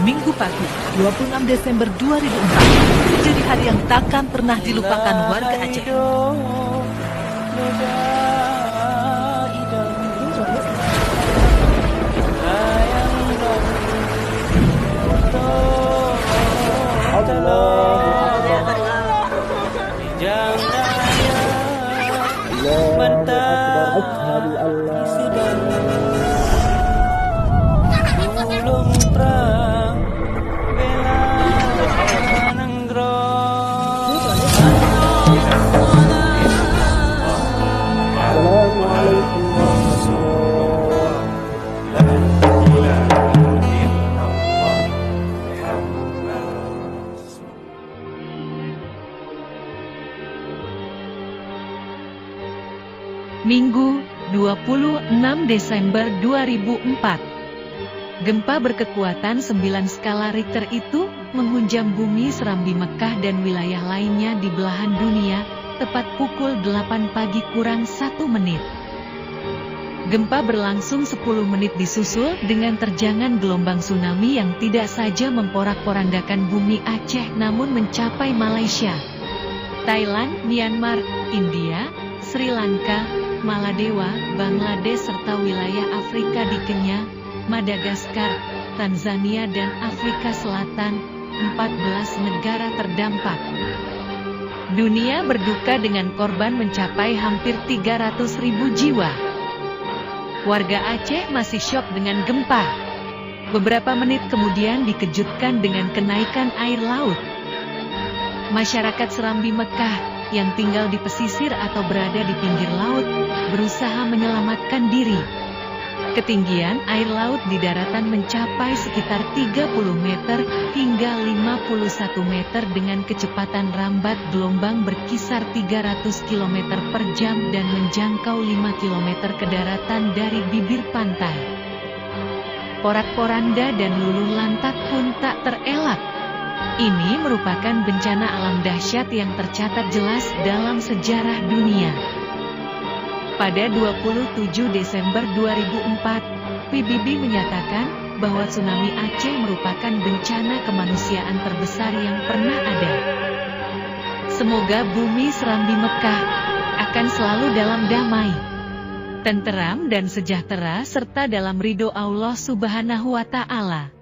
Minggu pagi, 26 Desember 2004, menjadi hari yang takkan pernah dilupakan warga Aceh. Minggu, 26 Desember 2004. Gempa berkekuatan 9 skala Richter itu menghunjam bumi Serambi Mekah dan wilayah lainnya di belahan dunia, tepat pukul 8 pagi kurang 1 menit. Gempa berlangsung 10 menit disusul dengan terjangan gelombang tsunami yang tidak saja memporak-porandakan bumi Aceh namun mencapai Malaysia, Thailand, Myanmar, India, Sri Lanka, Maladewa, Bangladesh serta wilayah Afrika di Kenya, Madagaskar, Tanzania dan Afrika Selatan. 14 negara terdampak. Dunia berduka dengan korban mencapai hampir 300.000 jiwa. Warga Aceh masih syok dengan gempa. Beberapa menit kemudian dikejutkan dengan kenaikan air laut. Masyarakat Serambi Mekah yang tinggal di pesisir atau berada di pinggir laut, berusaha menyelamatkan diri. Ketinggian air laut di daratan mencapai sekitar 30 meter hingga 51 meter dengan kecepatan rambat gelombang berkisar 300 km per jam dan menjangkau 5 km ke daratan dari bibir pantai. Porak-poranda dan luluh lantak pun tak terelak. Ini merupakan bencana alam dahsyat yang tercatat jelas dalam sejarah dunia. Pada 27 Desember 2004, PBB menyatakan bahwa tsunami Aceh merupakan bencana kemanusiaan terbesar yang pernah ada. Semoga bumi Serambi Mekah akan selalu dalam damai, tenteram dan sejahtera serta dalam ridho Allah Subhanahu wa Ta'ala.